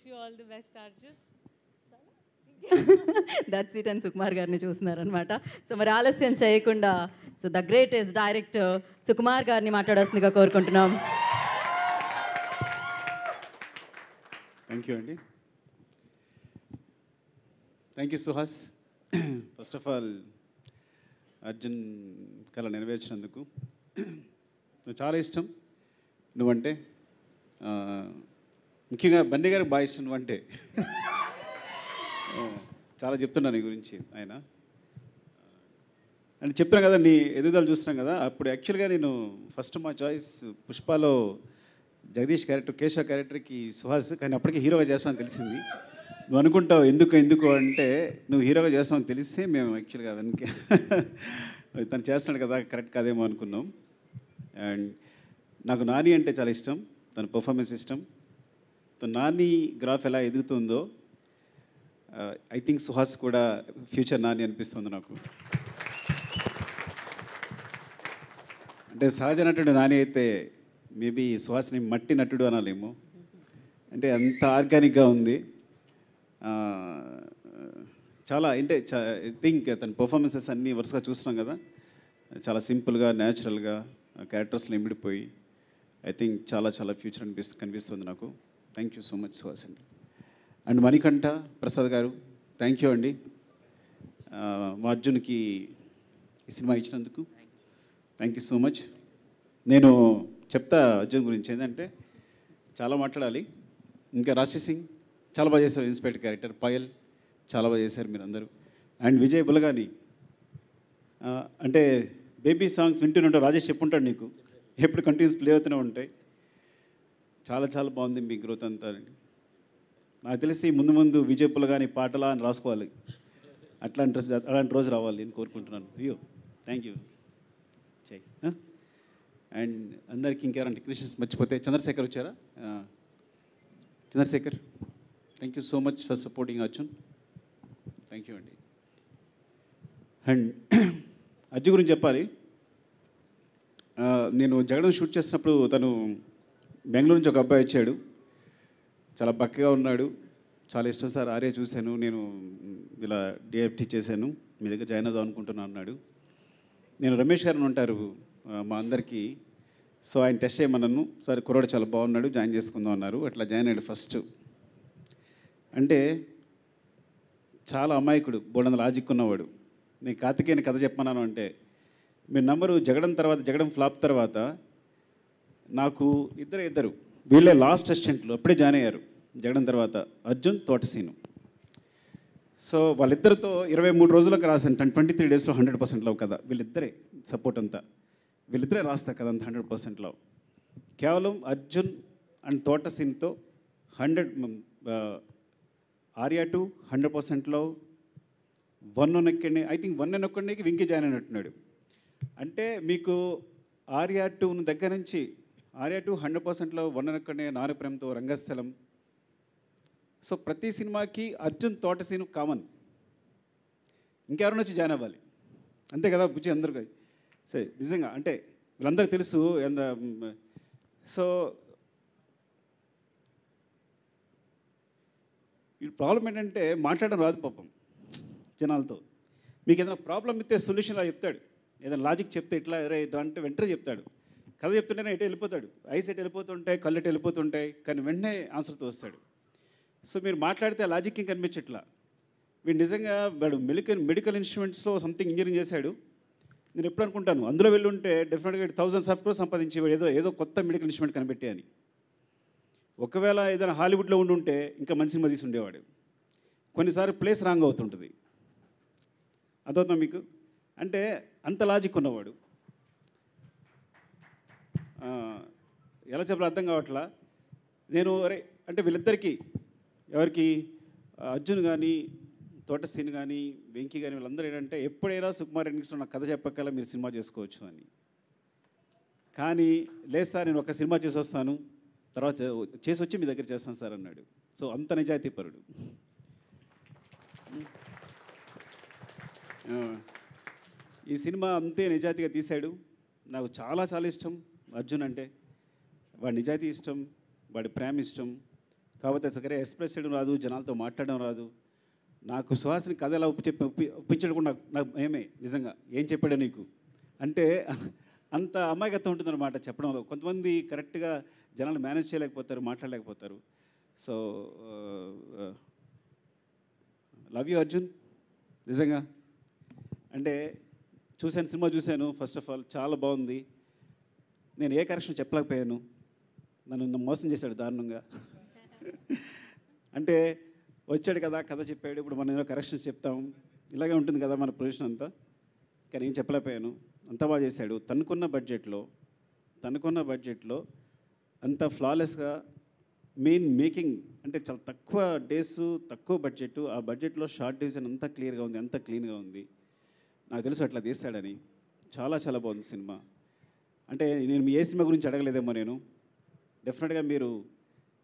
you all the best, Arjun. That's it అని సుకుమార్ గారిని చూస్తున్నారనమాట. So మరి ఆలస్యం చేయకుండా so the greatest director Sukumar గారిని మాట్లాడాల్సిందిగా కోరుకుంటున్నాం. థ్యాంక్ యూ అండి. Thank you Suhas. First of all Arjun కళ నెరవేర్చినందుకు నువ్వు చాలా ఇష్టం. నువ్వంటే ముఖ్యంగా బన్నీ గారికి బాగా ఇష్టం. నువ్వంటే చాలా చెప్తున్నా నీ గురించి ఆయన. అంటే చెప్తాను కదా, నీ ఎదుగుదల చూస్తున్నాం కదా. అప్పుడు యాక్చువల్గా నేను ఫస్ట్ మా చాయిస్ పుష్పలో జగదీష్ క్యారెక్టర్, కేశవ్ క్యారెక్టర్కి సుహాస్, కానీ అప్పటికే హీరోగా చేస్తామని తెలిసింది. నువ్వు అనుకుంటావు ఎందుకు అంటే నువ్వు హీరోగా చేస్తామని తెలిస్తే మేము యాక్చువల్గా వెనక తను చేస్తున్నాడు కదా కరెక్ట్ కాదేమో అనుకున్నాం. అండ్ నాకు నాని అంటే చాలా ఇష్టం, తన పర్ఫార్మెన్స్ ఇష్టం. తన నాని గ్రాఫ్ ఎలా ఎదుగుతుందో ఐ థింక్ సుహాస్ కూడా ఫ్యూచర్ నాని అనిపిస్తుంది నాకు. అంటే సహజ నటుడు నాని అయితే మేబీ సుహాస్ని మట్టి నటుడు అనాలేమో. అంటే అంత ఆర్గానిక్గా ఉంది. చాలా అంటే ఐ థింక్ తన పర్ఫార్మెన్సెస్ అన్నీ వరుసగా చూస్తున్నాం కదా, చాలా సింపుల్గా న్యాచురల్గా క్యారెక్టర్స్లో ఇమిడిపోయి ఐ థింక్ చాలా చాలా ఫ్యూచర్ కనిపిస్తుంది నాకు. Thank you so much Suhas అండి. అండ్ మణికంఠ ప్రసాద్ గారు, థ్యాంక్ యూ అండి మా అర్జున్కి ఈ సినిమా ఇచ్చినందుకు. Thank you so much. నేను చెప్తా అర్జున్ గురించి ఏంటంటే చాలా మాట్లాడాలి. ఇంకా రాశి సింగ్ చాలా బాగా చేశారు, ఇన్స్పెక్టర్ క్యారెక్టర్. పాయల్ చాలా బాగా చేశారు మీరు అందరూ. అండ్ విజయ్ బులగాని అంటే బేబీ సాంగ్స్ వింటూనే రాజేష్ చెప్పుంటాడు నీకు, ఎప్పుడు కంటిన్యూస్ ప్లే అవుతూనే ఉంటాయి. చాలా చాలా బాగుంది మీ గ్రోత్ అంతా. నాకు తెలిసి ముందు ముందు విజయ్ బులగాని పాటలా అని రాసుకోవాలి. అలాంటి రోజు రావాలి అని కోరుకుంటున్నాను. అయ్యో థ్యాంక్ యూ చెయ్. అండ్ అందరికి ఇంకెవరైనా టెక్నీషియన్స్ మర్చిపోతే చంద్రశేఖర్ వచ్చారా? Chandrashekar, thank you so much for supporting Arjun. Thank you అండి. అండ్ అర్జున్ గురించి చెప్పాలి. నేను జగడం షూట్ చేసినప్పుడు తను బెంగళూరు నుంచి ఒక అబ్బాయి వచ్చాడు. చాలా బక్కగా ఉన్నాడు. చాలా ఇష్టం సార్ ఆర్య చూశాను, నేను ఇలా డిఎఫ్టీ చేశాను, మీ దగ్గర జాయిన్ అవుదాం అనుకుంటున్నాను అన్నాడు. నేను రమేష్ గారిని ఉంటారు మా అందరికీ, సో ఆయన టెస్ట్ చేయమన్నాను. సరే కుర్రాడు చాలా బాగున్నాడు, జాయిన్ చేసుకుందాం అన్నారు. అట్లా జాయిన్ అయ్యాడు ఫస్ట్. అంటే చాలా అమాయకుడు, బోల్డంత లాజిక్ ఉన్నవాడు. నేను కార్తికేయని కథ చెప్పమన్నాను అంటే మీరు నంబరు జగడం తర్వాత, జగడం ఫ్లాప్ తర్వాత నాకు ఇద్దరు వీళ్ళే లాస్ట్ అసిస్టెంట్లు అప్పుడే జాయిన్ అయ్యారు. జగడం తర్వాత అర్జున్, తోటసీను. సో వాళ్ళిద్దరితో 23 రోజులకు రాశాను. 23 డేస్లో 100% లవ్ కదా. వీళ్ళిద్దరే సపోర్ట్ అంతా, వీళ్ళిద్దరే రాస్తారు కదా అంత 100% లవ్. కేవలం అర్జున్ అండ్ తోటసీన్తో 100 ఆర్యా 2 100% లవ్. 1 ఎక్కడనే ఐ థింక్ 1 ఒక్కడికి వెంకీ జాయిన్ అయినట్టున్నాడు. అంటే మీకు ఆర్యా 2 దగ్గర నుంచి ఆర్యా 2 100%లో 1 ఒక్కడనే, నారు ప్రేమతో, రంగస్థలం. సో ప్రతి సినిమాకి అర్జున్, తోటసీను కామన్. ఇంకెవరైనా వచ్చి జాయిన్ అవ్వాలి అంతే కదా బుజ్జి అందరికీ. సరే నిజంగా అంటే వీళ్ళందరికీ తెలుసు. సో ఈ ప్రాబ్లం ఏంటంటే మాట్లాడడం రాదు పాపం జనాలతో. మీకు ఏదైనా ప్రాబ్లం ఇస్తే సొల్యూషన్ అలా చెప్తాడు, ఏదైనా లాజిక్ చెప్తే ఇట్లా ఇట్లా అంటే వెంటనే చెప్తాడు. కథ చెప్తుంటేనే ఎటు వెళ్ళిపోతాడు, ఐస్ ఎటు వెళ్ళిపోతుంటాయి, కళ్ళు ఎటు వెళ్ళిపోతుంటాయి, కానీ వెంటనే ఆన్సర్తో వస్తాడు. సో మీరు మాట్లాడితే ఆ లాజిక్ ఏం కనిపించట్లా. వీడు నిజంగా వాడు మెడికల్ ఇన్స్ట్రుమెంట్స్లో సంథింగ్ ఇంజనీరింగ్ చేశాడు. నేను ఎప్పుడు అనుకుంటాను అందులో వెళ్ళి ఉంటే డెఫినెట్గా 1000 ఆఫ్ క్రోర్స్ సంపాదించి ఏదో కొత్త మెడికల్ ఇన్స్ట్రుమెంట్ కనిపెట్టే అని. ఒకవేళ ఏదైనా హాలీవుడ్లో ఉండుంటే ఇంకా మంచి సినిమా తీసి ఉండేవాడు. కొన్నిసార్లు ప్లేస్ రాంగ్ అవుతుంటుంది, అదవుతాం మీకు. అంటే అంత లాజిక్ ఉన్నవాడు. ఎలా చెప్పాలో అర్థం కావట్లా. నేను అరే అంటే వీళ్ళిద్దరికీ ఎవరికి అర్జున్ కానీ, తోటసీన్ కానీ, వెంకీ కానీ వీళ్ళందరూ ఏంటంటే ఎప్పుడైనా సుకుమార్ ఎన్నికలో నాకు కథ చెప్పగల మీరు సినిమా చేసుకోవచ్చు అని. కానీ లేదు సార్ నేను ఒక సినిమా చేసి వస్తాను, తర్వాత చేసి వచ్చి మీ దగ్గర చేస్తాను సార్ అన్నాడు. సో అంత నిజాయితీ పరుడు. ఈ సినిమా అంతే నిజాయితీగా తీశాడు. నాకు చాలా చాలా ఇష్టం అర్జున్ అంటే. వాడి నిజాయితీ ఇష్టం, వాడి ప్రేమ ఇష్టం. కాకపోతే సరే ఎక్స్ప్రెస్ చేయడం రాదు, జనాలతో మాట్లాడడం రాదు. నాకు సుహాసిని కథ ఎలా ఒప్పించడం కూడా నాకు ఏమే నిజంగా ఏం చెప్పాడే నీకు అంటే అంత అమాయకత్వం ఉంటుందన్నమాట చెప్పడంలో. కొంతమంది కరెక్ట్గా జనాలు మేనేజ్ చేయలేకపోతారు, మాట్లాడలేకపోతారు. So love you Arjun. నిజంగా అంటే సినిమా చూశాను. ఫస్ట్ ఆఫ్ ఆల్ చాలా బాగుంది. నేను ఏ కరెక్షన్ చెప్పలేకపోయాను, నన్ను మోసం చేశాడు దారుణంగా. అంటే వచ్చాడు కదా, కథ చెప్పాడు, ఇప్పుడు మనం ఏదో కరెక్షన్స్ చెప్తాం, ఇలాగే ఉంటుంది కదా మన ప్రొఫెషన్ అంతా. కానీ ఏం చెప్పలేకపోయాను, అంత బాగా చేశాడు. తనుకున్న బడ్జెట్లో అంత ఫ్లాలెస్గా మేకింగ్ అంటే చాలా తక్కువ డేస్, తక్కువ బడ్జెట్, ఆ బడ్జెట్లో షార్ట్ డివిజన్ అంతా క్లియర్గా ఉంది, అంతా క్లీన్గా ఉంది. నాకు తెలుసు అట్లా తీస్తాడని. చాలా చాలా బాగుంది సినిమా. అంటే నేను ఏ సినిమా గురించి అడగలేదేమో నేను. డెఫినెట్గా మీరు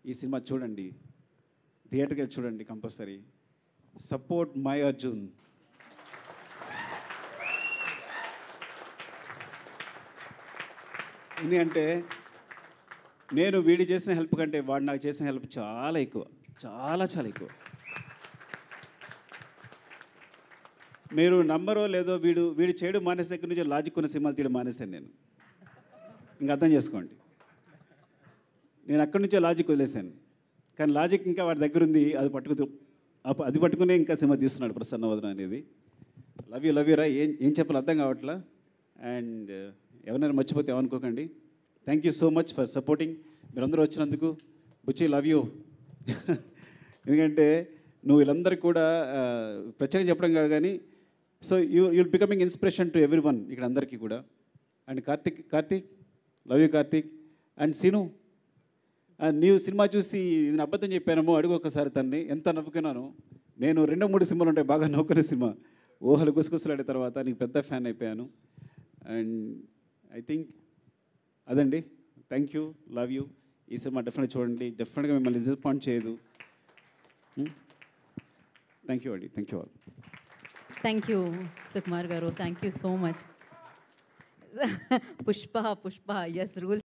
ఈ సినిమా చూడండి, థియేటర్కి వెళ్ళి చూడండి కంపల్సరీ. Support my Arjun. ఎందుకంటే నేను వీడి చేసిన హెల్ప్ కంటే వాడు నాకు చేసిన హెల్ప్ చాలా ఎక్కువ, చాలా చాలా ఎక్కువ. మీరు నమ్మరో లేదో, వీడు చేయడం మానేసే దగ్గర నుంచి లాజిక్ ఉన్న సినిమాలు తీయడం మానేశాను నేను. ఇంకా అర్థం చేసుకోండి. నేను అక్కడి నుంచే లాజిక్ వదిలేశాను. కానీ లాజిక్ ఇంకా వాడి దగ్గర ఉంది, అది పట్టుకునే ఇంకా సినిమా తీస్తున్నాడు ప్రసన్నవదన అనేది. లవ్ యూ రా. ఏం చెప్పాలి అర్థం కావట్లా. అండ్ ఎవరైనా మర్చిపోతే ఏమనుకోకండి. Thank you so much for supporting. మీరందరూ వచ్చినందుకు. Buchi love you. ఎందుకంటే నువ్వు వీళ్ళందరికీ కూడా ప్రత్యేకంగా చెప్పడం కాదు కానీ, so you'll becoming inspiration to everyone ఇక్కడ అందరికీ కూడా. And Karthik love you Karthik. And Seenu, నీవు సినిమా చూసి నేను అబద్ధం చెప్పానేమో అడుగు ఒకసారి తన్ని. ఎంత నవ్వుకున్నాను నేను. 2-3 సినిమాలు ఉంటాయి బాగా నవ్వుకునే సినిమా. ఊహలు గుసగుసలాడే తర్వాత నీకు పెద్ద ఫ్యాన్ అయిపోయాను. అండ్ ఐ థింక్ అదండి. Thank you, love you. ఈ సినిమా డెఫినెట్గా చూడండి, డెఫినెట్గా మిమ్మల్ని డిసప్పాయింట్ చేయదు. థ్యాంక్ యూ అండి. Thank you all. Thank you Sukumar garu, thank you so much. Pushpa is rule